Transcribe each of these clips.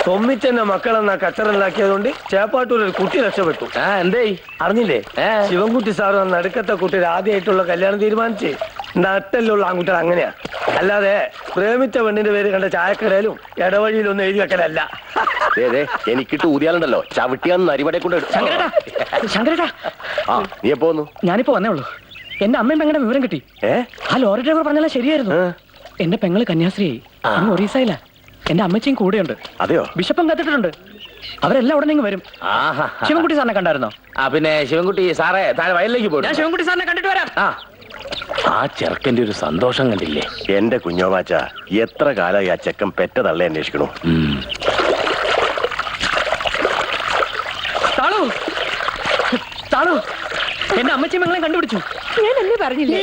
തൊമ്മിച്ചെന്നെ മക്കളെന്നാ കച്ചറുണ്ടാക്കിയതുകൊണ്ട് ചേപ്പാട്ടൂർ ഒരു കുട്ടി രക്ഷപ്പെട്ടു. എന്തേ അറിഞ്ഞില്ലേ? ശിവൻകുട്ടി സാറ് നടുക്കത്തെ കുട്ടിയുടെ ആദ്യമായിട്ടുള്ള കല്യാണം തീരുമാനിച്ച് നട്ടലുള്ള ആൺകുട്ടികൾ അങ്ങനെയാ. അല്ലാതെ പ്രേമിച്ച പെണ്ണിന്റെ പേര് കണ്ട ചായക്കടയിലും ഇടവഴിയിലൊന്നും എഴുതി വെക്കലല്ല. എനിക്കിട്ട് ഊതിയാലുണ്ടല്ലോ ചവിട്ടിയാന്ന് അരിവടെ കൊണ്ട്. നീ പോന്നു? ഞാനിപ്പോ വന്നേ ഉള്ളൂ. എന്റെ അമ്മയും പെങ്ങളുടെ വിവരം കിട്ടി. ആ ലോറി ഡ്രൈവർ പറഞ്ഞാലും ശരിയായിരുന്നു. എന്റെ പെങ്ങള് കന്യാസ്ത്രീ അങ്ങ് ഒറീസയില. എന്റെ അമ്മച്ചിയും കൂടെയുണ്ട്. അതെയോ? ബിഷപ്പും കത്തിട്ടുണ്ട്. അവരെല്ലാം ഉടനെ വരും. ശിവൻകുട്ടി സാറിനെ കണ്ടായിരുന്നോ? പിന്നെ ശിവൻകുട്ടി സാറേ താഴെ വയലിലേക്ക് പോയി. ഞാൻ ശിവൻകുട്ടി സാറിനെ കണ്ടിട്ട് വരാം. ആ ചെറുക്കന്റെ ഒരു സന്തോഷം കണ്ടില്ലേ? എന്റെ കുഞ്ഞോമാച്ച, എത്ര കാലമായി ആ ചെക്കൻ പെറ്റ തള്ളെ അന്വേഷിക്കണു. താളു താളു, എന്റെ അമ്മച്ചിയും പെങ്ങളെ കണ്ടുപിടിച്ചു. ഞാൻ എന്നെ പറഞ്ഞില്ലേ?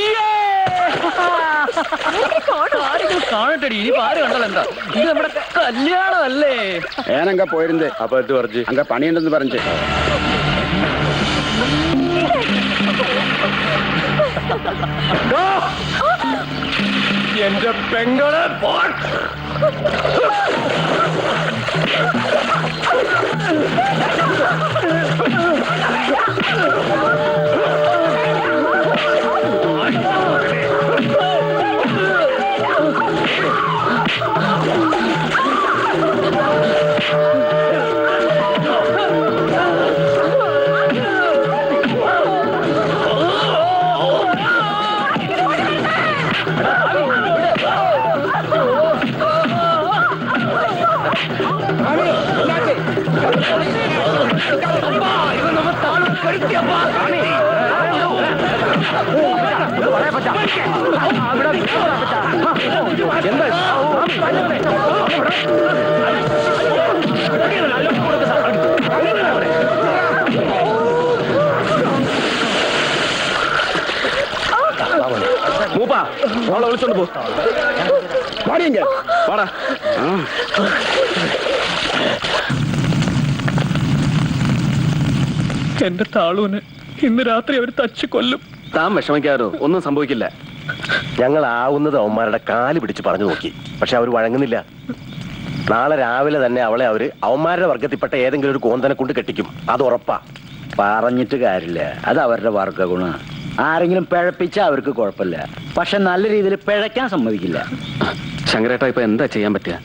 കാണട്ടെടി, ഇനി ആര് കണ്ടല്ലോ എന്താ? ഇത് നമ്മുടെ കല്യാണം അല്ലേ? ഏനങ്ക പോയിരുന്നേ. അപ്പൊ എന്ത് പറഞ്ഞു? അങ്ക പണിയുണ്ടെന്ന് പറഞ്ഞു. എന്റെ പെങ്ങളെ മൂപ്പാ അവളെ വിളിച്ചോണ്ട് പോ. വാടാ. എന്റെ താളൂന് ഇന്ന് രാത്രി അവർ തച്ചു കൊല്ലും. താൻ വിഷമിക്കാറോ, ഒന്നും സംഭവിക്കില്ല. ഞങ്ങൾ ആവുന്നത് അവന്മാരുടെ കാല് പിടിച്ച് പറഞ്ഞു നോക്കി, പക്ഷെ അവർ വഴങ്ങുന്നില്ല. നാളെ രാവിലെ തന്നെ അവളെ അവന്മാരുടെ വർഗത്തിൽപ്പെട്ട ഏതെങ്കിലും ഒരു കോന്തനെ കൊണ്ട് കെട്ടിക്കും, അത് ഉറപ്പാ. പറഞ്ഞിട്ട് കാര്യമില്ല, അത് അവരുടെ വർഗ ഗുണ. ആരെങ്കിലും പിഴപ്പിച്ചാൽ അവർക്ക് കുഴപ്പമില്ല, പക്ഷെ നല്ല രീതിയിൽ പിഴയ്ക്കാൻ സമ്മതിക്കില്ല. ശങ്കരേട്ടാ, ഇപ്പൊ എന്താ ചെയ്യാൻ പറ്റുക?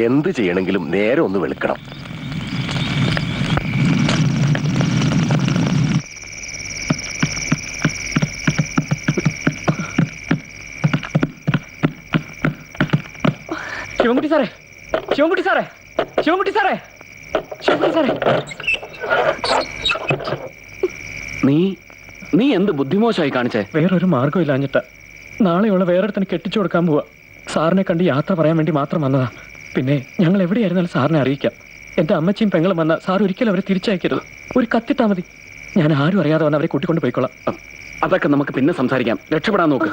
എന്ത് ചെയ്യണമെങ്കിലും നേരെ ഒന്ന് വെളുക്കണം. ശിവൻകുട്ടി സാറേ, ശിവൻകുട്ടി സാറേ, ശിവൻകുട്ടി സാറേ, ശിവൻകുട്ടി സാറേ. നീ എന്ത് ബുദ്ധിമോശമായി കാണിച്ചേ? വേറൊരു മാർഗം ഇല്ലാഞ്ഞിട്ട. നാളെയുള്ള വേറൊരുത്തന് കെട്ടിച്ചു കൊടുക്കാൻ പോവാ. സാറിനെ കണ്ട് യാത്ര പറയാൻ വേണ്ടി മാത്രം വന്നതാ. പിന്നെ ഞങ്ങൾ എവിടെയായിരുന്നാലും സാറിനെ അറിയിക്കാം. എന്റെ അമ്മച്ചിയും പെങ്ങളും വന്ന സാർ ഒരിക്കലും അവരെ തിരിച്ചയക്കരുത്. ഒരു കത്തിട്ടാ മതി. ഞാൻ ആരും അറിയാതെ വന്ന് അവരെ കൂട്ടിക്കൊണ്ട് പോയിക്കോളാം. അതൊക്കെ നമുക്ക് പിന്നെ സംസാരിക്കാം. രക്ഷപ്പെടാൻ നോക്ക്.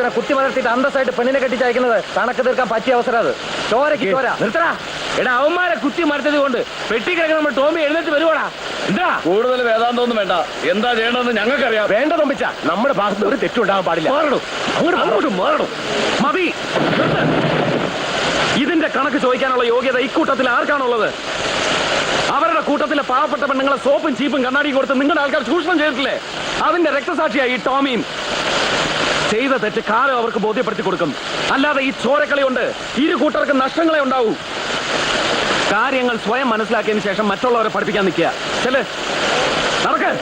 അങ്ങനെ കുത്തി മലർത്തിയിട്ട് അന്തസ്സായിട്ട് പെണ്ണിനെ കെട്ടിച്ചയക്കുന്നത് കണക്ക് തീർക്കാൻ പറ്റിയ അവസരം അത്. ചോരക്ക് ചോര. നിർത്തടാ. എടാ അവന്മാരെ കുത്തി മരത്തത് കൊണ്ട് പെട്ടി കിടക്കുന്ന നമ്മൾ ടോമി എഴുന്നേറ്റ് വരുവാടാ. എന്താ കൂടുതൽ വേദാന്തമൊന്നും വേണ്ട. എന്താ ചെയ്യണമെന്ന് ഞങ്ങൾക്കറിയാം. വേണ്ട തമ്പിച്ച, നമ്മുടെ ഭാഗത്ത് ഒരു തെറ്റുണ്ടാകാൻ പാടില്ല. മാറണം, അങ്ങോട്ട് മാറണം. മതി. നിർത്ത്. ഇതിന്റെ കണക്ക് ചോദിക്കാനുള്ള യോഗ്യത ഇക്കൂട്ടത്തിൽ ആർക്കാണുള്ളത്? അവരുടെ കൂട്ടത്തിലെ പാവപ്പെട്ട പെണ്ണുങ്ങളെ സോപ്പും ചീപ്പും കണ്ണാടിയും കൊടുത്ത് നിങ്ങളുടെ ആൾക്കാർ ചൂഷണം ചെയ്തിട്ടില്ലേ? അതിന്റെ രക്തസാക്ഷിയായി ഈ ടോമിയും. ചെയ്ത തെറ്റ് കാലം അവർക്ക് ബോധ്യപ്പെടുത്തി കൊടുക്കും. അല്ലാതെ ഈ ചോരക്കളി കൊണ്ട് ഇരു കൂട്ടർക്ക് നഷ്ടങ്ങളെ ഉണ്ടാവൂ. കാര്യങ്ങൾ സ്വയം മനസ്സിലാക്കിയതിന് ശേഷം മറ്റുള്ളവരെ പഠിപ്പിക്കാൻ നിൽക്കുക. ചെല്, നടക്ക്.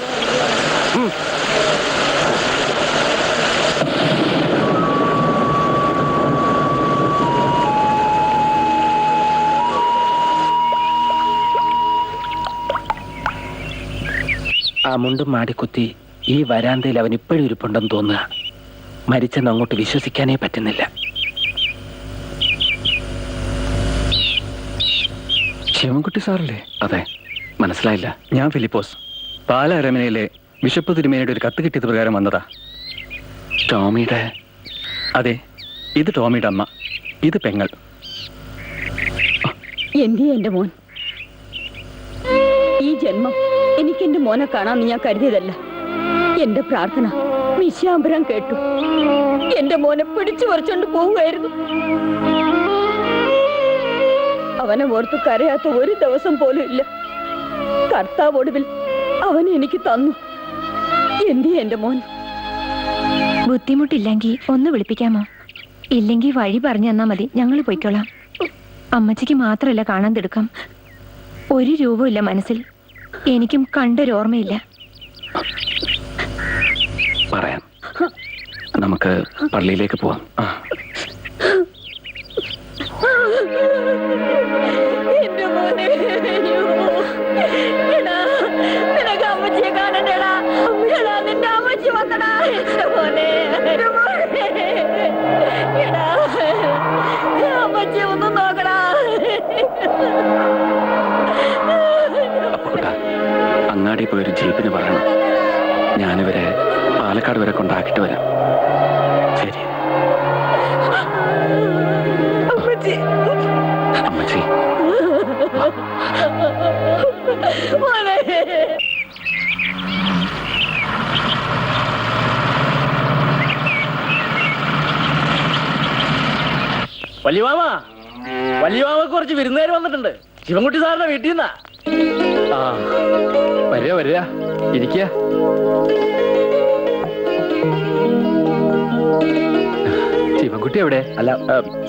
ആ മുണ്ടും മാടിക്കുത്തി ഈ വരാന്തയിൽ അവൻ ഇപ്പോഴും ഇരിപ്പുണ്ടെന്ന് തോന്നുക. മരിച്ചെന്ന് അങ്ങോട്ട് വിശ്വസിക്കാനേ പറ്റുന്നില്ല. ശിവൻകുട്ടി സാറല്ലേ? അതെ, മനസ്സിലായില്ല. ഞാൻ ഫിലിപ്പോസ്, പാല അരമനയിലെ ബിഷപ്പ് തിരുമേനിയുടെ ഒരു കത്ത് കിട്ടിയത് പ്രകാരം വന്നതാ. ടോമിയുടെ? അതെ, ഇത് ടോമിയുടെ അമ്മ, ഇത് പെങ്ങൾ. എന്റെ മോൻ. ഈ ജന്മം എനിക്ക് എന്റെ മോനെ കാണാമെന്ന് ഞാൻ കരുതിയതല്ല. എന്റെ പ്രാർത്ഥന വിശ്വാംബരം കേട്ടു. എന്റെ മോനെ പിടിച്ചു പറിച്ചോണ്ട് പോവുകയായിരുന്നു. അവനെ ഓർത്ത് കരയാത്ത ഒരു ദിവസം പോലും ഇല്ല. കർത്താവ് ഒടുവിൽ അവനെ എനിക്ക് തന്നു. എന്റെ മോൻ. ബുദ്ധിമുട്ടില്ലെങ്കിൽ ഒന്ന് വിളിപ്പിക്കാമോ? ഇല്ലെങ്കിൽ വഴി പറഞ്ഞു തന്നാ മതി, ഞങ്ങൾ പോയിക്കോളാം. അമ്മച്ചിക്ക് മാത്രമല്ല കാണാൻ തിടുക്കം. ഒരു രൂപമില്ല മനസ്സിൽ. എനിക്കും കണ്ടൊരോർമ്മയില്ല. പറയാം, നമുക്ക് പള്ളിയിലേക്ക് പോവാം. എന്റെ മോനെ, നിനക്ക് അമ്മച്ചിയെ കാണണ്ടേടാ. നിന്റെ അമ്മച്ചി വന്നടാ. എന്റെ മോനെ, അമ്മച്ചി ഒന്ന് നോക്കടാ. അപ്പുകുട്ടാ, അങ്ങാടി പോയൊരു ജീപ്പിന് പറയണം. ഞാനിവരെ പാലക്കാട് വരെ കൊണ്ടാക്കിട്ട് വരാം. ശരി അമ്മച്ചി. അമ്മച്ചി. മോനെ. വല്യമാമ, വല്യമാമക്ക് കുറച്ച് വിരുന്നുകാർ വന്നിട്ടുണ്ട്. ശിവൻകുട്ടി സാറിന്റെ വീട്ടിൽ നിന്നാ. ആ, വരിക ഇരിക്കുക. ശിവൻകുട്ടി എവിടെ? അല്ല,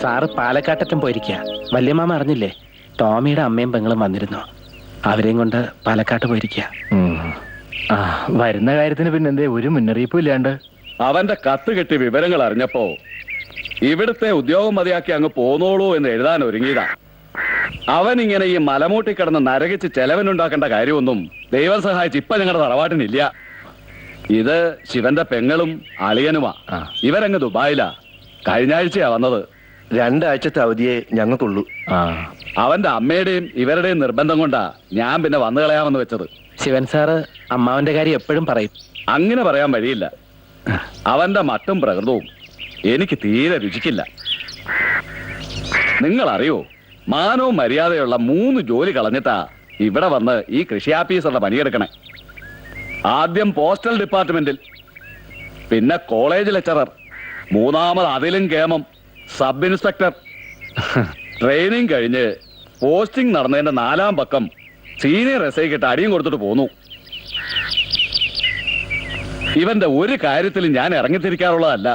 സാറ് പാലക്കാട്ടറ്റം പോയിരിക്കുക. വല്യമാമ അറിഞ്ഞില്ലേ? ടോമിയുടെ അമ്മയും പെങ്ങളും വന്നിരുന്നു. അവരെയും കൊണ്ട് പാലക്കാട്ട് പോയിരിക്കുക. വരുന്ന കാര്യത്തിന് പിന്നെന്തേ ഒരു മുന്നറിയിപ്പും ഇല്ലാണ്ട്? അവന്റെ കത്ത് കെട്ടി വിവരങ്ങൾ അറിഞ്ഞപ്പോ ഇവിടുത്തെ ഉദ്യോഗം മതിയാക്കി അങ്ങ് പോന്നോളൂ എന്ന് എഴുതാൻ ഒരുങ്ങിയതാ. അവൻ ഇങ്ങനെ ഈ മലമൂട്ടി കിടന്ന് നരകിച്ച് ചെലവിനുണ്ടാക്കേണ്ട കാര്യമൊന്നും ദൈവം സഹായിച്ച് ഇപ്പൊ ഞങ്ങളുടെ തറവാട്ടിനില്ല. ഇത് ശിവന്റെ പെങ്ങളും അളിയനുമാ. ഇവരങ്ങ് ദുബായിലാ. കഴിഞ്ഞ ആഴ്ചയാ വന്നത്. 2 ആഴ്ചത്തെ അവധിയെ ഞങ്ങൾക്കുള്ളൂ. അവന്റെ അമ്മയുടെയും ഇവരുടെയും നിർബന്ധം കൊണ്ടാ ഞാൻ പിന്നെ വന്നു കളയാമെന്ന് വെച്ചത്. ശിവൻ സാറ് അമ്മാവന്റെ കാര്യം എപ്പോഴും പറയും. അങ്ങനെ പറയാൻ വഴിയില്ല. അവന്റെ മട്ടും പ്രകൃതവും എനിക്ക് തീരെ രുചിക്കില്ല. നിങ്ങൾ അറിയോ, മാനവും മര്യാദയുള്ള 3 ജോലി കളഞ്ഞിട്ടാ ഇവിടെ വന്ന് ഈ കൃഷി ആഫീസറുടെ പണിയെടുക്കണേ. ആദ്യം പോസ്റ്റൽ ഡിപ്പാർട്ട്മെന്റിൽ, പിന്നെ കോളേജ് ലെക്ചറർ, 3ാമത് അതിലും കേമം സബ് ഇൻസ്പെക്ടർ. ട്രെയിനിങ് കഴിഞ്ഞ് posting നടന്നതിന്റെ 4ാം Pakkam senior S I കിട്ട് അടിയും കൊടുത്തിട്ട് പോന്നു. ഇവന്റെ ഒരു കാര്യത്തിലും ഞാൻ ഇറങ്ങിത്തിരിക്കാറുള്ളതല്ല.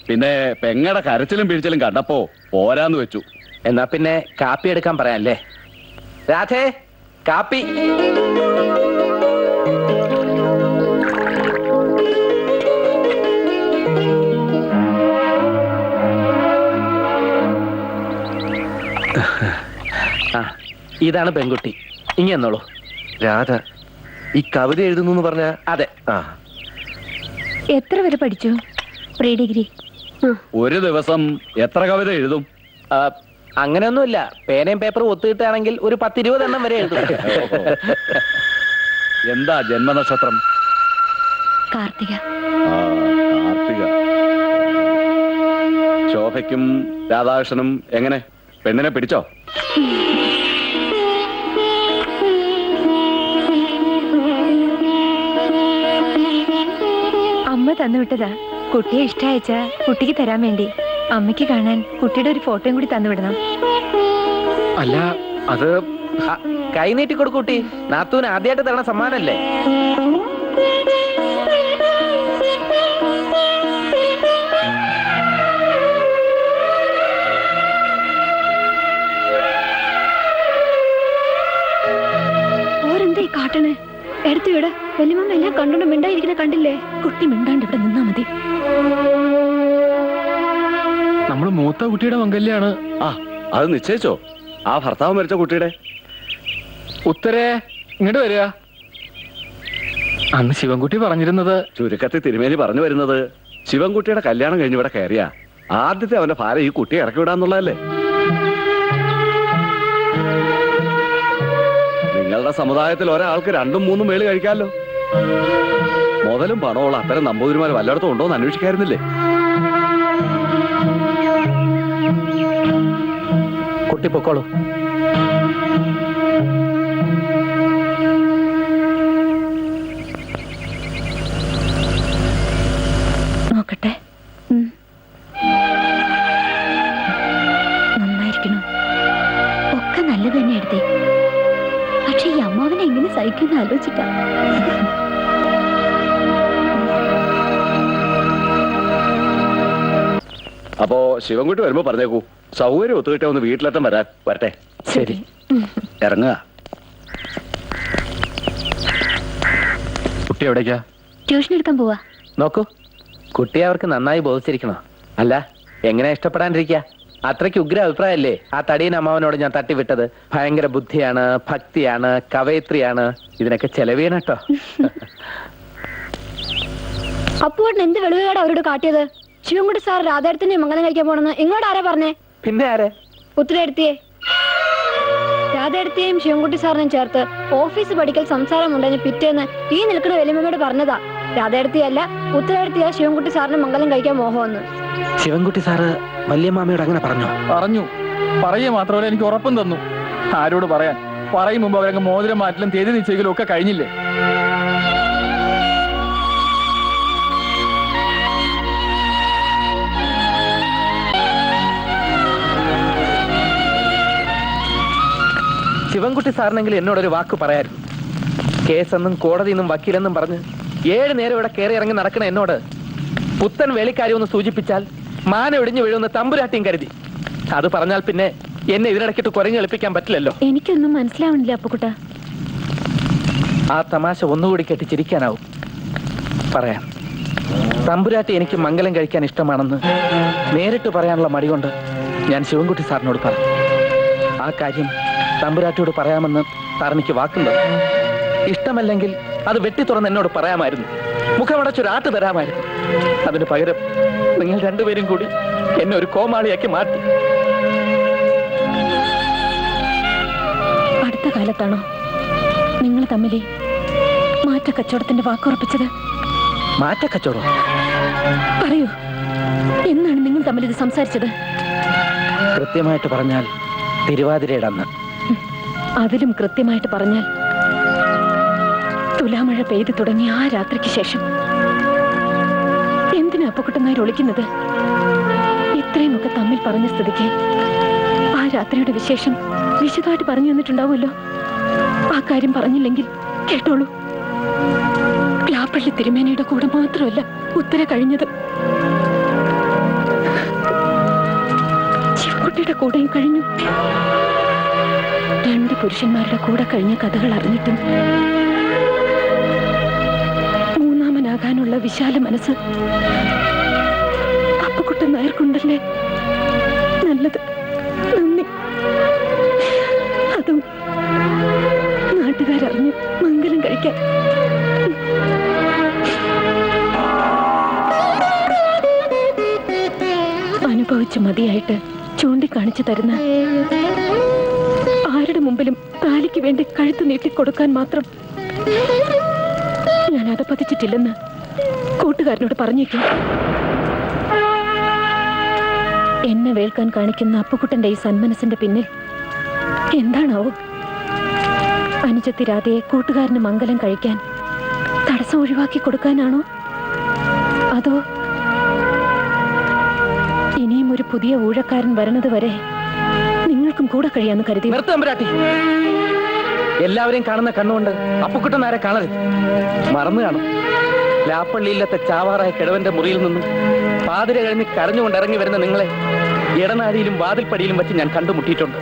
പിന്നെ പെങ്ങടെ കരച്ചിലും പിഴിച്ചിലും കണ്ടപ്പോ പോരാന്ന് വെച്ചു. എന്നാ പിന്നെ കാപ്പി എടുക്കാൻ പറയാല്ലേ? രാധേ, കാപ്പി. ആ, ഇതാണ് പെൺകുട്ടി. ഇനി എന്നോളൂ. രാധ ഈ കവിത എഴുതുന്നു പറഞ്ഞ? അതെ. ആ, എത്ര വരെ പഠിച്ചു? Pre degree. ഒരു ദിവസം എത്ര കവിത എഴുതും? അങ്ങനെയൊന്നുമില്ല. പേനയും പേപ്പറും ഒത്തുകിട്ടുകയാണെങ്കിൽ ഒരു 10-20 എണ്ണം വരെ എഴുതും. എന്താ ജന്മനക്ഷത്രം? കാർത്തിക. കാർത്തിക. ശോഭയ്ക്കും രാധാകൃഷ്ണനും എങ്ങനെ പെണ്ണിനെ പിടിച്ചോ? അമ്മ തന്നുവിട്ടതാ. കുട്ടിയെ ഇഷ്ടയച്ച കുട്ടിക്ക് തരാൻ വേണ്ടി. അമ്മയ്ക്ക് കാണാൻ കുട്ടിയുടെ ഒരു ഫോട്ടോയും കൂടി തന്നുവിടണം. അല്ല അത് കൈ നീട്ടി കൊടുക്കൂട്ടി. നാത്തൂന് ആദ്യമായിട്ട് തരണ സമ്മാനല്ലേ? ഓരെന്താ ഈ കാട്ടണ്? എടുത്തു വിട. വലിയമ്മ എല്ലാം കണ്ടോണ്ട് മിണ്ടായിരിക്കുന്ന കണ്ടില്ലേ? കുട്ടി മിണ്ടാണ്ട് ഇവിടെ നിന്നാ മതി. നമ്മള് മൂത്ത കുട്ടിയുടെ മംഗല്യാണ്. ആ അത് നിശ്ചയിച്ചോ? ആ ഭർത്താവ് മരിച്ച കുട്ടിയുടെ? ഉത്തരേ ഇങ്ങോട്ട് വരിക. അന്ന് ശിവൻകുട്ടി പറഞ്ഞിരുന്നത്. ചുരുക്കത്തിൽ തിരുമേനി പറഞ്ഞു വരുന്നത്, ശിവൻകുട്ടിയുടെ കല്യാണം കഴിഞ്ഞ് ഇവിടെ കയറിയ ആദ്യത്തെ അവന്റെ ഭാര്യ ഈ കുട്ടിയെ ഇറക്കി വിടാന്നുള്ളതല്ലേ? നിങ്ങളുടെ സമുദായത്തിൽ ഒരാൾക്ക് 2ഉം 3ഉം മേള് കഴിക്കാമല്ലോ. മുതലും പണമുള്ള അത്തരം നമ്പൂതിരിമാർ വല്ലയിടത്തും ഉണ്ടോ എന്ന് അന്വേഷിക്കായിരുന്നില്ലേ? കുട്ടി പൊക്കോളൂ. നോക്കട്ടെ. നന്നായിരിക്കണം. ഒക്കെ നല്ലത് തന്നെ എടുത്തേ. പക്ഷെ ഈ അമ്മാവനെ എങ്ങനെ സഹിക്കുന്ന ആലോചിച്ചിട്ടാ. അപ്പോ ശിവൻകുട്ടി വരുമ്പോ പറഞ്ഞേക്കൂ, സൗകര്യം ഒത്തുകിട്ടേ ഒന്ന് വീട്ടിലെത്താൻ വരാൻ. വരട്ടെ. ശരി, ഇറങ്ങുക. കുട്ടി എവിടേക്കാ? ട്യൂഷൻ എടുക്കാൻ പോവാ. നോക്കൂ, കുട്ടിയെ അവർക്ക് നന്നായി ബോധിച്ചിരിക്കണോ? അല്ല, എങ്ങനെ ഇഷ്ടപ്പെടാണ്ടിരിക്കുക? അത്രയ്ക്ക് ഉഗ്ര അഭിപ്രായല്ലേ ആ തടിയൻ അമ്മാവനോട് ഞാൻ തട്ടിവിട്ടത്. ഭയങ്കര ബുദ്ധിയാണ്, ഭക്തിയാണ്, കവയിത്രിയാണ്. ഇതിനൊക്കെ ചെലവേന കേട്ടോ. അപ്പുവേട്ടൻ എന്ത് വെളിവേടാ അവരോട് കാട്ടിയത്? ശിവൻകുട്ടി സാർ രാധാരത്തിന്റെ മംഗലം കഴിക്കാൻ പോണെന്ന് ഇങ്ങോട്ട് ആരാ പറഞ്ഞേ? പിന്നെ ആരെ? ഉത്തരയെടുത്തിയെ. രാധാരത്തെയും ശിവൻകുട്ടി സാറിനെയും ചേർത്ത് ഓഫീസ് പഠിക്കൽ സംസാരമുണ്ടെന്ന് പിറ്റേന്ന് ഈ നിൽക്കുന്ന വലിയമ്മയോട് പറഞ്ഞതാ. രാധാരത്തിയല്ല, ഉത്തരയെടുത്തിയ ശിവൻകുട്ടി സാറിന് മംഗലം കഴിക്കാൻ മോഹമെന്ന്. ശിവൻകുട്ടി സാറ് വല്യമ്മാമയോട് അങ്ങനെ പറഞ്ഞോ? പറഞ്ഞു. പറയുക മാത്രമല്ല, എനിക്ക് ഉറപ്പും തന്നു. ആരോട് പറയാൻ? പറയും മുമ്പ് അവരങ്ങ് മോതിരം മാറ്റലും തീയതി നിശ്ചയിക്കലും ഒക്കെ കഴിഞ്ഞില്ലേ? ശിവൻകുട്ടി സാറിനെങ്കിലും എന്നോടൊരു വാക്ക് പറയായിരുന്നു. കേസെന്നും കോടതിയെന്നും വക്കീലെന്നും പറഞ്ഞ് 7 നേരം ഇവിടെ കയറി ഇറങ്ങി നടക്കണ എന്നോട് പുത്തൻ വേളിക്കാരി ഒന്ന് സൂചിപ്പിച്ചാൽ മാന ഒടിഞ്ഞു വീഴുന്ന തമ്പുരാട്ടിയും കരുതി. അത് പറഞ്ഞാൽ പിന്നെ എന്നെ ഇതിനിടയ്ക്കിട്ട് കുരങ്ങ് എളിപ്പിക്കാൻ പറ്റില്ലല്ലോ. എനിക്കൊന്നും മനസ്സിലാവണില്ല അപ്പുക്കുട്ട. ആ തമാശ ഒന്നുകൂടി കെട്ടി ചിരിക്കാനാവും. പറയാം. തമ്പുരാട്ടി എനിക്ക് മംഗലം കഴിക്കാൻ ഇഷ്ടമാണെന്ന് നേരിട്ട് പറയാനുള്ള മടി കൊണ്ട് ഞാൻ ശിവൻകുട്ടി സാറിനോട് പറഞ്ഞു. ആ കാര്യം തമ്പുരാട്ടിയോട് പറയാമെന്ന് സാർ എനിക്ക് വാക്കുണ്ട്. ഇഷ്ടമല്ലെങ്കിൽ അത് വെട്ടി തുറന്ന് എന്നോട് പറയാമായിരുന്നു. മുഖമടച്ചൊരാട്ട് തരാമായിരുന്നു. അതിന് പകരം നിങ്ങൾ രണ്ടുപേരും കൂടി എന്നെ ഒരു കോമാളിയാക്കി മാറ്റി. അടുത്ത കാലത്താണോ നിങ്ങൾ തമ്മിൽ മാറ്റക്കച്ചവടത്തിന്റെ വാക്കുറപ്പിച്ചത്? മാറ്റക്കച്ചവടം? പറയൂ, എന്നാണ് നിങ്ങൾ തമ്മിൽ ഇത് സംസാരിച്ചത്? കൃത്യമായിട്ട് പറഞ്ഞാൽ തിരുവാതിരയുടെ അന്ന്. അതിലും കൃത്യമായിട്ട് പറഞ്ഞാൽ തുലാമഴ പെയ്തു തുടങ്ങിയ ആ രാത്രിക്ക് ശേഷം. എന്തിനാ അപ്പക്കുട്ടനായി ഒളിക്കുന്നത്? ഇത്രയുമൊക്കെ തമ്മിൽ പറഞ്ഞ സ്ഥിതിക്ക് ആ രാത്രിയുടെ വിശേഷം വിശദമായിട്ട് പറഞ്ഞു തന്നിട്ടുണ്ടാവുമല്ലോ. ആ കാര്യം പറഞ്ഞില്ലെങ്കിൽ കേട്ടോളൂ. പ്ലാപ്പള്ളി തിരുമേനിയുടെ കൂടെ മാത്രമല്ല ഉത്തര കഴിഞ്ഞത്, ശിവൻകുട്ടിയുടെ കൂടെയും കഴിഞ്ഞു. 2 പുരുഷന്മാരുടെ കൂടെ കഴിഞ്ഞ കഥകൾ അറിഞ്ഞിട്ടും മൂന്നാമനാകാനുള്ള വിശാല മനസ്സ് അപ്പക്കുട്ടൻ നായർക്കുണ്ടല്ലേ. നല്ലത്. നന്ദി. അതും നാട്ടുകാരറിഞ്ഞു മംഗലം കഴിക്കാൻ. അനുഭവിച്ച് മതിയായിട്ട് ചൂണ്ടിക്കാണിച്ചു തരുന്ന ആരുടെ മുമ്പിലും താലിക്ക് വേണ്ടി കഴുത്ത് നീട്ടിക്കൊടുക്കാൻ മാത്രം ഞാൻ അതപ്പതിച്ചിട്ടില്ലെന്ന് കൂട്ടുകാരനോട് പറഞ്ഞേക്കും. എന്നെ വേൽക്കാൻ കാണിക്കുന്ന അപ്പുക്കുട്ടന്റെ ഈ സന്മനസ്സിന്റെ പിന്നിൽ എന്താണാവും? അനുജത്തി രാധയെ കൂട്ടുകാരന് മംഗലം കഴിക്കാൻ തടസ്സം ഒഴിവാക്കി കൊടുക്കാനാണോ? അതോ ഇനിയും ഒരു പുതിയ ഊഴക്കാരൻ വരണത് വരെ നിങ്ങൾക്കും കൂടെ കഴിയാന്ന് കരുതി? നിർത്ത് തമ്പുരാട്ടി. എല്ലാവരെയും കാണുന്ന കണ്ണുകൊണ്ട് അപ്പുക്കുട്ടൻ ആരെ കാണരുത്. മറന്നു കാണും. ലാപ്പള്ളിയില്ലത്തെ ചാവാറായ കിഴവന്റെ മുറിയിൽ നിന്നും പാതിര കഴിഞ്ഞ് കരഞ്ഞുകൊണ്ട് ഇറങ്ങി വരുന്ന നിങ്ങളെ ഇടനാഴിയിലും വാതിൽപ്പടിയിലും വെച്ച് ഞാൻ കണ്ടുമുട്ടിയിട്ടുണ്ട്.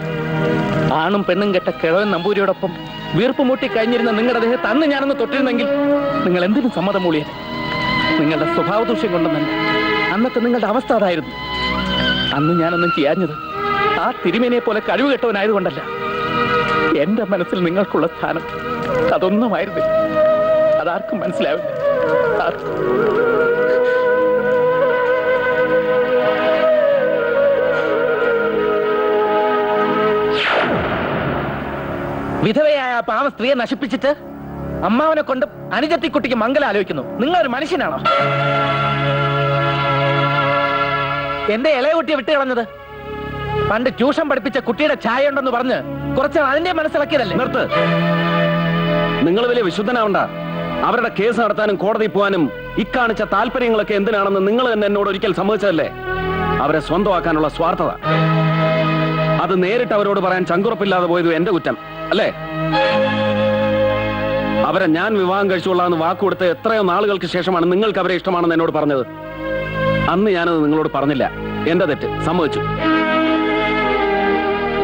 ആണും പെണ്ണും കെട്ട കിഴവൻ നമ്പൂരിയോടൊപ്പം വീർപ്പ് മുട്ടി കഴിഞ്ഞിരുന്ന നിങ്ങളുടെ ദേഹത്ത് അന്ന് ഞാനൊന്ന് തൊട്ടിരുന്നെങ്കിൽ നിങ്ങൾ എന്തിനും സമ്മതം മൂളിയത്. നിങ്ങളുടെ സ്വഭാവദൂഷ്യം കൊണ്ടെന്നല്ല, അന്നത്തെ നിങ്ങളുടെ അവസ്ഥ അതായിരുന്നു. അന്ന് ഞാനൊന്നും ചെയ്യാഞ്ഞത് ആ തിരുമേനിയെ പോലെ കഴിവ് കെട്ടവനായതുകൊണ്ടല്ല. എന്റെ മനസ്സിൽ നിങ്ങൾക്കുള്ള സ്ഥാനം അതൊന്നുമായിരുന്നില്ല. അതാർക്കും മനസ്സിലാവില്ല. വിധവയായ പാവ സ്ത്രീയെ നശിപ്പിച്ചിട്ട് അമ്മാവനെ കൊണ്ട് അനുജത്തിക്കുട്ടിക്ക് മംഗലം ആലോചിക്കുന്നു. നിങ്ങളൊരു മനുഷ്യനാണോ? എന്റെ ഇളയ കുട്ടിയെ വിട്ട് കളഞ്ഞത് പണ്ട് ട്യൂഷൻ പഠിപ്പിച്ച കുട്ടിയുടെ ഛായ ഉണ്ടെന്ന് പറഞ്ഞ് കുറച്ച് അതിന്റെ മനസ്സിലാക്കിയതല്ലേ? നിർത്ത്. നിങ്ങൾ വലിയ വിശുദ്ധനാവണ്ട. അവരുടെ കേസ് നടത്താനും കോടതി പോകാനും ഇക്കാണിച്ച താല്പര്യങ്ങളൊക്കെ എന്തിനാണെന്ന് നിങ്ങൾ തന്നെ എന്നോട് ഒരിക്കൽ സമ്മതിച്ചതല്ലേ? അവരെ സ്വന്തമാക്കാനുള്ള സ്വാർത്ഥത. അത് നേരിട്ട് അവരോട് പറയാൻ ചങ്കുറപ്പില്ലാതെ പോയത് എന്റെ കുറ്റം അല്ലേ? അവരെ ഞാൻ വിവാഹം കഴിച്ചുകൊള്ളാന്ന് വാക്കുകൊടുത്ത് എത്രയോ നാളുകൾക്ക് ശേഷമാണ് നിങ്ങൾക്ക് അവരെ ഇഷ്ടമാണെന്ന് എന്നോട് പറഞ്ഞത്. അന്ന് ഞാനത് നിങ്ങളോട് പറഞ്ഞില്ല. എന്റെ തെറ്റ്, സമ്മതിച്ചു.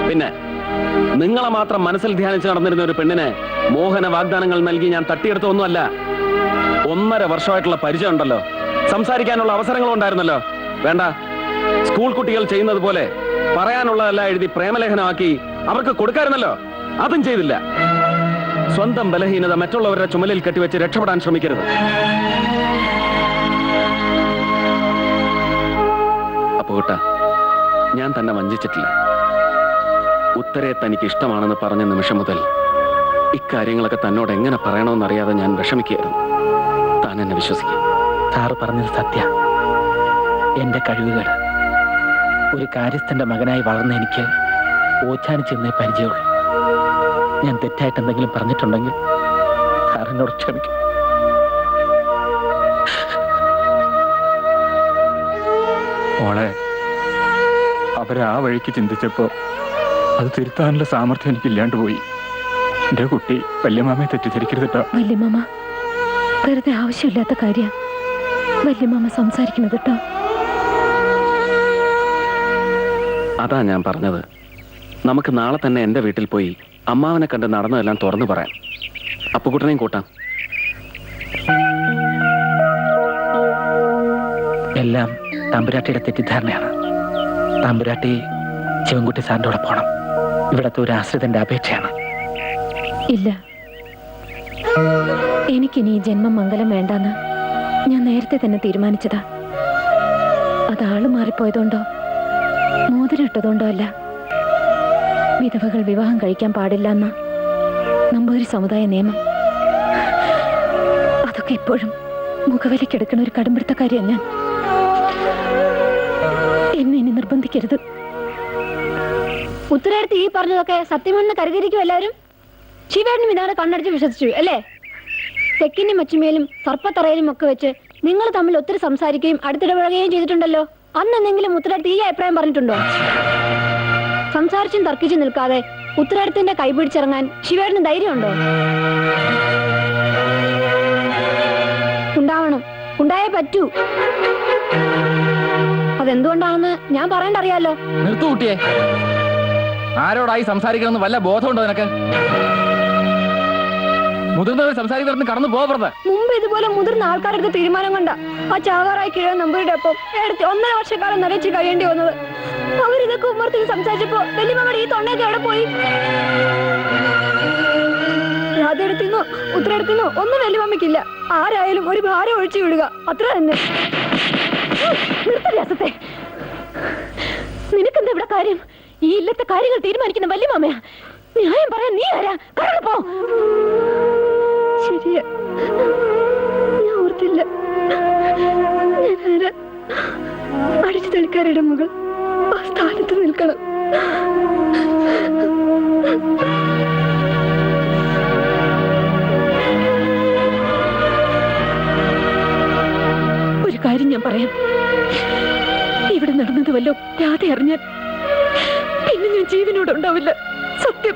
പിന്നെ നിങ്ങളെ മാത്രം മനസ്സിൽ ധ്യാനിച്ച് നടന്നിരുന്ന ഒരു പെണ്ണിനെ മോഹന വാഗ്ദാനങ്ങൾ നൽകി ഞാൻ തട്ടിയെടുത്തൊന്നുമല്ല. 1.5 വർഷമായിട്ടുള്ള പരിചയം ഉണ്ടല്ലോ, സംസാരിക്കാനുള്ള അവസരങ്ങളും ഉണ്ടായിരുന്നല്ലോ. വേണ്ട, സ്കൂൾ കുട്ടികൾ ചെയ്യുന്നത് പോലെ പറയാനുള്ളതെല്ലാം എഴുതി പ്രേമലേഖനമാക്കി അവർക്ക് കൊടുക്കാറുന്നല്ലോ. അതും ചെയ്തില്ല. സ്വന്തം ബലഹീനത മറ്റുള്ളവരുടെ ചുമലിൽ കെട്ടിവെച്ച് രക്ഷപ്പെടാൻ ശ്രമിക്കരുത്. അപ്പൂട്ട, ഞാൻ തന്നെ വഞ്ചിച്ചിട്ടില്ല. ഉത്തരയെ തനിക്ക് ഇഷ്ടമാണെന്ന് പറഞ്ഞ നിമിഷം മുതൽ ഇക്കാര്യങ്ങളൊക്കെ തന്നോട് എങ്ങനെ പറയണമെന്നറിയാതെ ഞാൻ വിഷമിക്കുകയായിരുന്നു. താൻ എന്നെ വിശ്വസിക്കും. സാറ് പറഞ്ഞത് സത്യ. എന്റെ കഴിവുകൾ ഒരു കാര്യസ്ഥന്റെ മകനായി വളർന്ന എനിക്ക് ഓച്ചാനിച്ചെന്നേ പരിചയമുള്ളൂ. ഞാൻ തെറ്റായിട്ട് എന്തെങ്കിലും പറഞ്ഞിട്ടുണ്ടെങ്കിൽ സാറിനോട് ക്ഷമിക്കും. മോളെ, അവരെ ആ വഴിക്ക് ചിന്തിച്ചപ്പോ അത് തിരുത്താനുള്ള സാമർഥ്യം എനിക്കില്ലാണ്ട് പോയി. എന്റെ കുട്ടി വല്യമാമയെ തെറ്റിദ്ധരിക്കരുതട്ടോ. വല്യമാമ വെറുതെ ആവശ്യമില്ലാത്ത കാര്യം വല്യമാമ സംസാരിക്കുന്നത് കേട്ടോ. അതാ ഞാൻ പറഞ്ഞത്. നമുക്ക് നാളെ തന്നെ എന്റെ വീട്ടിൽ പോയി അമ്മാവനെ കണ്ട് നടന്നതെല്ലാം തുറന്നു പറയാം. അപ്പുകുട്ടനെയും കൂട്ടാം. എല്ലാം തമ്പുരാട്ടിയുടെ തെറ്റിദ്ധാരണയാണ്. തമ്പുരാട്ടി ശിവൻകുട്ടി സാറിന്റെ കൂടെ പോണം. ഇവിടത്തെ ഒരു ആശ്രിതന്റെ അപേക്ഷയാണ്. ഇല്ല, എനിക്കിനി ഈ ജന്മം മംഗലം വേണ്ടാന്ന് ഞാൻ നേരത്തെ തന്നെ തീരുമാനിച്ചതാ. അത് ആള് മാറിപ്പോയതുകൊണ്ടോ മോതിരം ഇട്ടതുകൊണ്ടോ അല്ല. വിധവകൾ വിവാഹം കഴിക്കാൻ പാടില്ല എന്ന നമ്പൂതിരി സമുദായ നിയമം. അതൊക്കെ ഇപ്പോഴും മുഖവിലക്കെടുക്കുന്ന ഒരു കടുംപിടുത്തക്കാരിയാണ് ഞാൻ. എന്നെ ഇനി നിർബന്ധിക്കരുത്. ഉത്തരേടത്ത് ഈ പറഞ്ഞതൊക്കെ സത്യമെന്ന് കരുതിയിരിക്കും എല്ലാവരും. ശിവേട്ടനും ഇതാണ് കണ്ണടിച്ച് വിശ്വസിച്ചു അല്ലേ? തെക്കിന്റെ മച്ചുമേലും സർപ്പത്തറയിലും ഒക്കെ വെച്ച് നിങ്ങൾ തമ്മിൽ ഒത്തിരി സംസാരിക്കുകയും അടുത്തിടപഴകുകയും ചെയ്തിട്ടുണ്ടല്ലോ. അന്നെന്തെങ്കിലും ഉത്തരേടത്ത് ഈ അഭിപ്രായം പറഞ്ഞിട്ടുണ്ടോ? സംസാരിച്ചും തർക്കിച്ചും നിൽക്കാതെ ഉത്തരേടത്തിന്റെ കൈ പിടിച്ചിറങ്ങാൻ ശിവേട്ടന് ധൈര്യമുണ്ടോ? ഉണ്ടാവണം, ഉണ്ടായേ പറ്റൂ. അതെന്തുകൊണ്ടാണെന്ന് ഞാൻ പറയണ്ടറിയാലോ. നിർത്തു കുട്ടിയെ. ആരോടായി സംസാരിക്കണമെന്ന് വല്ല ബോധമുണ്ടോ നിനക്ക്? മുതിർന്നവർ സംസാരിക്കുന്നവർക്ക് കടന്നു പോകരുത്. മുമ്പ് ഇതുപോലെ മുതിർന്ന ആൾക്കാരുടെ തീരുമാനം കൊണ്ട ആ ചാവാറായി കിഴവൻ നമ്പൂരിയുടെ ഒപ്പം 1.5 വർഷക്കാലം നരച്ച് കഴിയേണ്ടി വന്നത്. അവരിതൊക്കെ ഉമ്മർത്തിൽ സംസാരിച്ചപ്പോ വല്യമ്മയുടെ ഈ തൊണ്ടയൊക്കെ എവിടെ പോയി? രാധയെടുത്തിന്നോ ഉത്തരയെടുത്തിന്നോ ഒന്നും വല്യമ്മയ്ക്കില്ല. ആരായാലും ഒരു ഭാരം ഒഴിച്ചു വിടുക, അത്ര തന്നെ. നിർത്തരസത്തെ നിനക്കെന്താ ഇവിടെ കാര്യം? ഈ ഇല്ലത്തെ കാര്യങ്ങൾ തീരുമാനിക്കുന്ന വല്യമ്മയാ. ന്യായം പറയാൻ നീ ആരാ? കടന്നു പോ. ശരിയാ, ഞാൻ ഓർത്തില്ല. ഞാൻ അടിച്ചു തളിക്കാരുടെ മകൾ സ്ഥാനത്ത് നിൽക്കണം. ഒരു കാര്യം ഞാൻ പറയാം, ഇവിടെ നടന്നത് വല്ലോ രാധ അറിഞ്ഞാൽ പിന്നെ ഞാൻ ജീവനോടെ ഉണ്ടാവില്ല. സത്യം.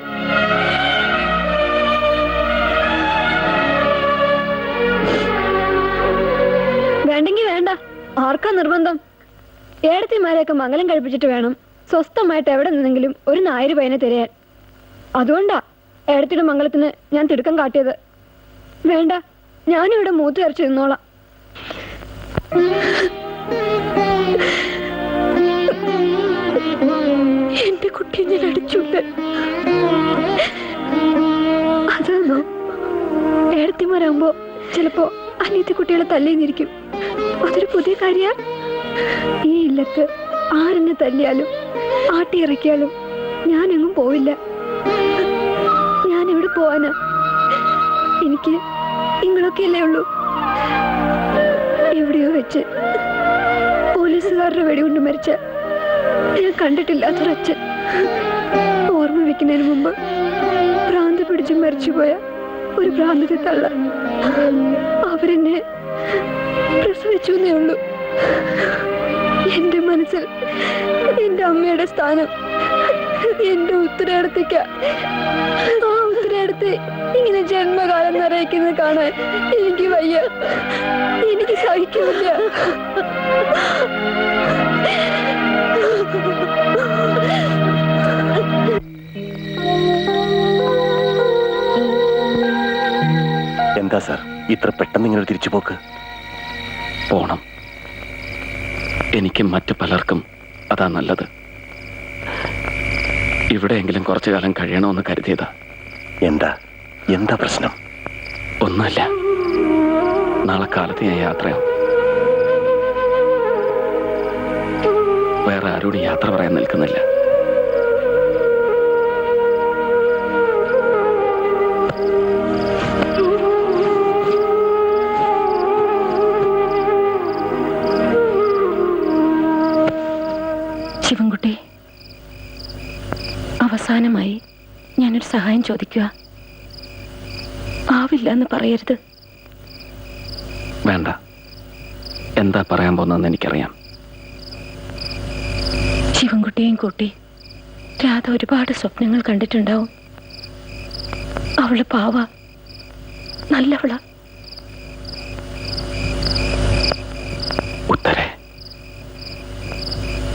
വേണ്ടെങ്കി വേണ്ട, ആർക്കാ നിർബന്ധം? ഏടത്തിമാരെയൊക്കെ മംഗലം കഴിപ്പിച്ചിട്ട് വേണം സ്വസ്ഥമായിട്ട് എവിടെ നിന്നെങ്കിലും ഒരു നായര് പയ്യനെ തിരയാൻ. അതുകൊണ്ടാ ഏടത്തിയുടെ മംഗലത്തിന് ഞാൻ തിടുക്കം കാട്ടിയത്. വേണ്ട, ഞാനിവിടെ മൂത്ത് കരച്ച് നിന്നോളാം. എന്റെ കുട്ടിയെ ഞാൻ അടിച്ചില്ല. അതാണോ? ഏടത്തിമാരാകുമ്പോ ചിലപ്പോ അനിയത്തി കുട്ടികളെ തല്ലിന്നിരിക്കും. അതൊരു പുതിയ കാര്യ. ഈ ഇല്ലത്ത് ആരെന്നെ തല്ലിയാലും ആട്ടിയിറക്കിയാലും ഞാനെങ്ങും പോവില്ല. ഞാൻ എവിടെ പോവാനാ? എനിക്ക് നിങ്ങളൊക്കെ അല്ലേ ഉള്ളൂ. എവിടെയോ വെച്ച് പോലീസുകാരുടെ വെടികൊണ്ട് മരിച്ച ഞാൻ കണ്ടിട്ടില്ലാത്തൊരച്ഛൻ, ഓർമ്മ വെക്കുന്നതിന് മുമ്പ് ഭ്രാന്ത് പിടിച്ച് മരിച്ചുപോയ ഒരു ഭ്രാന്തത്തെ തള്ള, അവരെന്നെ പ്രസവിച്ചു എന്നേ ഉള്ളൂ. എന്റെ മനസ്സിൽ എന്റെ അമ്മയുടെ സ്ഥാനം എന്റെ ഉത്തരേടത്തേക്ക. ആ ഉത്തരേടത്തെ ഇങ്ങനെ ജന്മകാലം നിറയിക്കുന്നത് കാണാൻ എനിക്ക് വയ്യ, എനിക്ക് സഹിക്കില്ല. എന്താ സാർ ഇത്ര പെട്ടെന്ന് ഇങ്ങനെ തിരിച്ചു പോക്ക്? പോണം. എനിക്കും മറ്റു പലർക്കും അതാ നല്ലത്. ഇവിടെയെങ്കിലും കുറച്ചു കാലം കഴിയണമെന്ന് കരുതിയതാ. എന്താ എന്താ പ്രശ്നം? ഒന്നുമില്ല. നാളെ കാലത്ത് ഞാൻ യാത്രയാവും. വേറെ ആരോടും യാത്ര പറയാൻ നിൽക്കുന്നില്ല. ശിവൻകുട്ടി, അവസാനമായി ഞാനൊരു സഹായം ചോദിക്കുക. ആവില്ല എന്ന് പറയരുത്. വേണ്ട. എന്താ പറയാൻ പോകുന്നതെന്ന് എനിക്കറിയാം. ശിവൻകുട്ടിയെയും കൂട്ടി രാധ ഒരുപാട് സ്വപ്നങ്ങൾ കണ്ടിട്ടുണ്ടാവും. അവള് പാവ, നല്ലവള. ഉത്തരേ,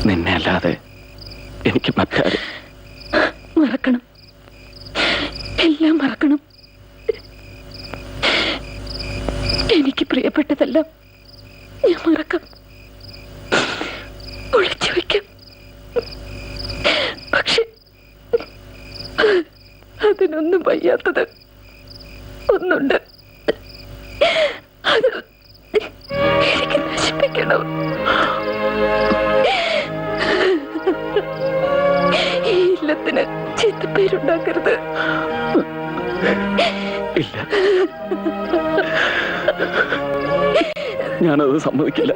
നിന്നെ അല്ലാതെ എനിക്ക് മറ്റാരും. മറക്കണം, എല്ലാം മറക്കണം. എനിക്ക് പ്രിയപ്പെട്ടതെല്ലാം ഞാൻ മറക്കാം, ഒളിച്ചു വയ്ക്കാം. പക്ഷെ അതിനൊന്നും വയ്യാത്തത് ഒന്നുണ്ട്. അത് എനിക്ക് നശിപ്പിക്കണം. ഈ ഇല്ലത്തിന് ചീത്തപ്പേരുണ്ടാക്കരുത്. ഇല്ല, ഞാനത് സമ്മതിക്കില്ല.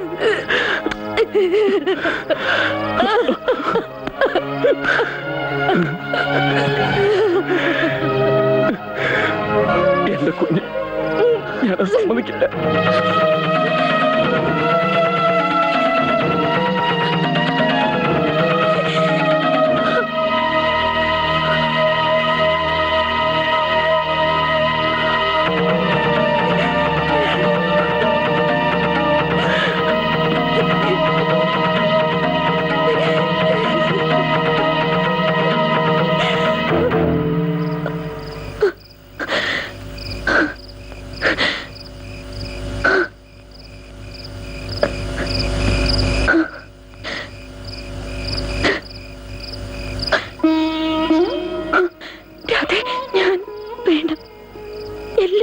എന്റെ കുഞ്ഞ്, ഞാനത് സമ്മതിക്കില്ല.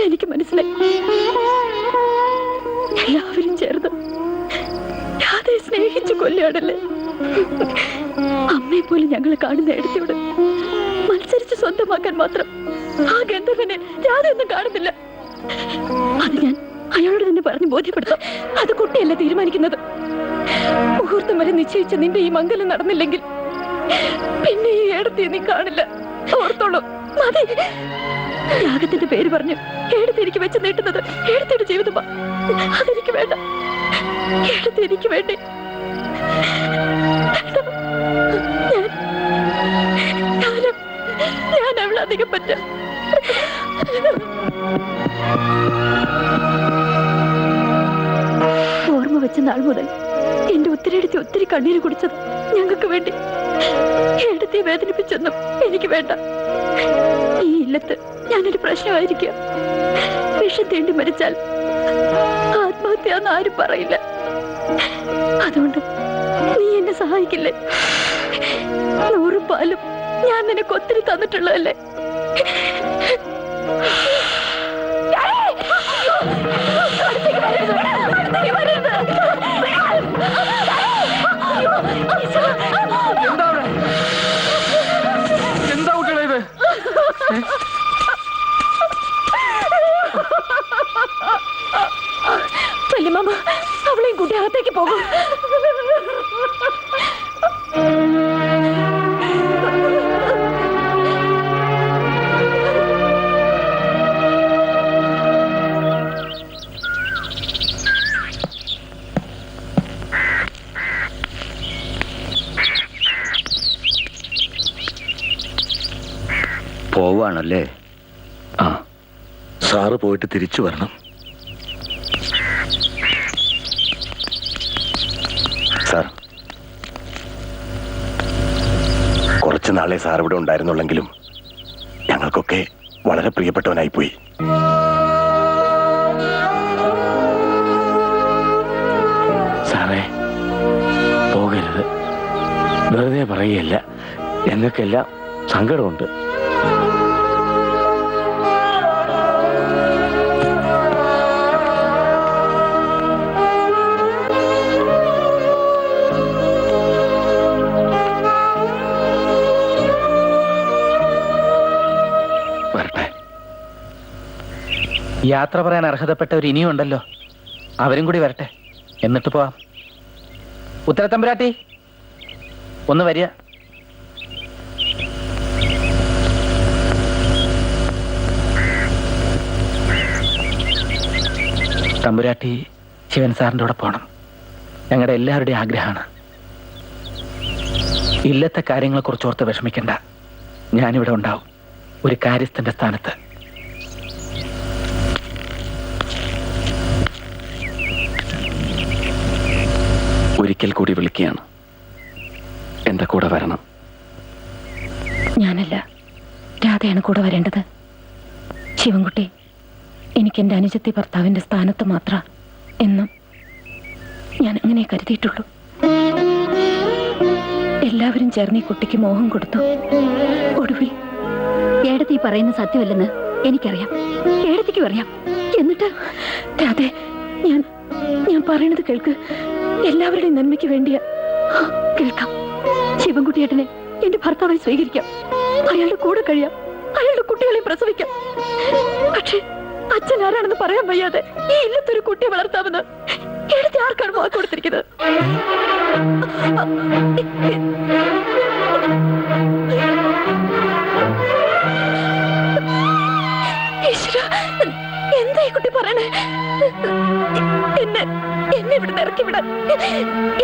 എനിക്ക് മനസ്സിലായി. എല്ലാവരും ചേർന്ന് രാധയെ സ്നേഹിച്ചു കൊല്ലുകയാണല്ലേ. അമ്മയെ പോലും ഞങ്ങൾ കാണുന്ന ഇടത്തോട് മത്സരിച്ച് സ്വന്തമാക്കാൻ മാത്രം ആ ഗന്ധർവനെ രാധയൊന്നും കാണുന്നില്ല. അത് ഞാൻ അയാളോട് തന്നെ പറഞ്ഞ് ബോധ്യപ്പെടുത്താം. അത് കുട്ടിയല്ല തീരുമാനിക്കുന്നത്. മുഹൂർത്തം വരെ നിശ്ചയിച്ച നിന്റെ ഈ മംഗലം നടന്നില്ലെങ്കിൽ പിന്നെ ഈ ഏടത്തി നീ കാണില്ല. ഓർത്തോളൂ. മതി. ത്യാഗത്തിന്റെ പേര് പറഞ്ഞു ഏടത്തി എനിക്ക് വെച്ച് നീട്ടുന്നത് ഏടത്തിയുടെ ജീവിതമാ. അതെനിക്ക് വേണ്ട. ഏടത്തി എനിക്ക് വേണ്ടി. ഞാൻ അവളെ അധികം പറ്റും. ഓർമ്മ വെച്ച നാൾ മുതൽ എന്റെ ഒത്തിരിയെടുത്ത് ഒത്തിരി കണ്ണീര് കുടിച്ചത് ഞങ്ങൾക്ക് വേണ്ടി. എടുത്തി വേദനിപ്പിച്ചൊന്നും എനിക്ക് വേണ്ട. ഈ ഇല്ലത്ത് ഞാനൊരു പ്രശ്നമായിരിക്കുക. വിഷം തേണ്ടി മരിച്ചാൽ ആത്മഹത്യ ആരും പറയില്ല. അതുകൊണ്ട് നീ എന്നെ സഹായിക്കില്ലേ? 100 പാലും ഞാൻ നിനക്ക് ഒത്തിരി തന്നിട്ടുള്ളതല്ലേ? എന്താ കുട്ടികളെ ഇത്? വല്യമ്മ അവളെയും കൂട്ടി അകത്തേക്ക് പോകും. പോവാണല്ലേ? ആ, സാറ് പോയിട്ട് തിരിച്ചു വരണം. സാർ, കുറച്ചു നാളെ സാർ ഇവിടെ ഉണ്ടായിരുന്നുള്ളെങ്കിലും ഞങ്ങൾക്കൊക്കെ വളരെ പ്രിയപ്പെട്ടവനായിപ്പോയി. സാറേ, പോകരുത്. വെറുതെ പറയുകയല്ല, ഞങ്ങൾക്കെല്ലാം സങ്കടമുണ്ട്. വരട്ടെ. യാത്ര പറയാൻ അർഹതപ്പെട്ടവർ ഇനിയും ഉണ്ടല്ലോ. അവരും കൂടി വരട്ടെ, എന്നിട്ട് പോവാം. ഉത്തരത്തമ്പുരാട്ടി, ഒന്ന് വരിക. തമ്പുരാട്ടി ശിവൻ സാറിൻ്റെ കൂടെ പോകണം. ഞങ്ങളുടെ എല്ലാവരുടെയും ആഗ്രഹമാണ്. ഇല്ലത്തെ കാര്യങ്ങളെക്കുറിച്ച് ഓർത്ത് വിഷമിക്കണ്ട. ഞാനിവിടെ ഉണ്ടാവും, ഒരു കാര്യസ്ഥന്റെ സ്ഥാനത്ത്. ഒരിക്കൽ കൂടി വിളിക്കുകയാണ്. എന്റെ കൂടെ വരണം. ഞാനല്ല, രാധയാണ് കൂടെ വരേണ്ടത്. ശിവൻകുട്ടി, എനിക്ക് എന്റെ അനുജത്തി ഭർത്താവിന്റെ സ്ഥാനത്ത് മാത്ര എന്നും ഞാൻ അങ്ങനെ കരുതിയിട്ടുള്ളൂ. എല്ലാവരും ചേർന്ന് ഈ കുട്ടിക്ക് മോഹം കൊടുത്തു. ഒടുവിൽ ഏടത്തി പറയുന്ന സത്യമല്ലെന്ന് എനിക്കറിയാം, ഏടത്തിക്കും അറിയാം. എന്നിട്ട് രാധേ, ഞാൻ പറയണത് കേൾക്ക്. എല്ലാവരുടെയും നന്മയ്ക്ക് വേണ്ടിയാ. കേൾക്കാം. ശിവൻകുട്ടിയേട്ടനെ എന്റെ ഭർത്താവായി സ്വീകരിക്കാം. അയാളുടെ കൂടെ കഴിയാം, അയാളുടെ കുട്ടികളെ പ്രസവിക്കാം. പക്ഷേ അച്ഛൻ ആരാണെന്ന് പറയാൻ വയ്യാതെ ഈ ഇല്ലത്തൊരു കുട്ടിയെ വളർത്താമെന്ന് എടുത്ത് ആർക്കാണ് വാക്ക് കൊടുത്തിരിക്കുന്നത്? എന്താ ഈ കുട്ടി പറയണേ? എന്നെ ഇവിടെ ഇറക്കി വിടാൻ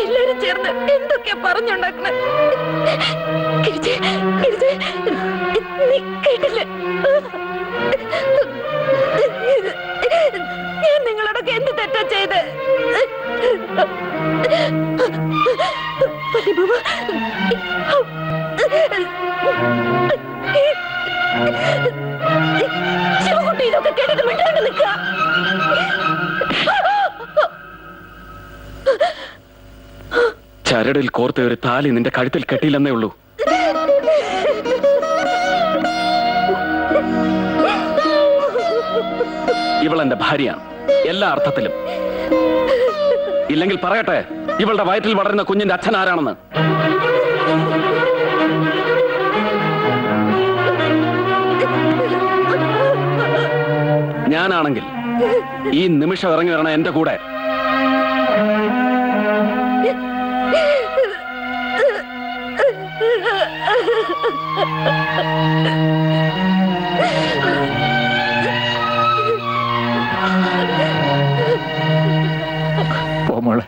എല്ലാരും ചേർന്ന് എന്തൊക്കെയാ പറഞ്ഞുണ്ടാക്കണേ? നീ കേട്ടില്ലേ? ഞാൻ നിങ്ങളോടൊക്കെ എന്ത് തെറ്റാ ചെയ്ത്? ശിവകുട്ടി ഇതൊക്കെ കേട്ടിട്ട് വിട്ടാണ്ട് നിൽക്കുക. ചരടിൽ കോർത്ത ഒരു താലി നിന്റെ കഴുത്തിൽ കെട്ടിയില്ലെന്നേ ഉള്ളൂ. ഇവളെന്റെ ഭാര്യയാണ് എല്ലാ അർത്ഥത്തിലും. ഇല്ലെങ്കിൽ പറയട്ടെ, ഇവളുടെ വയറ്റിൽ വളരുന്ന കുഞ്ഞിന്റെ അച്ഛൻ ആരാണെന്ന്. ഞാനാണെങ്കിൽ ഈ നിമിഷം ഇറങ്ങി വരണം എന്റെ കൂടെ. പോ മോളെ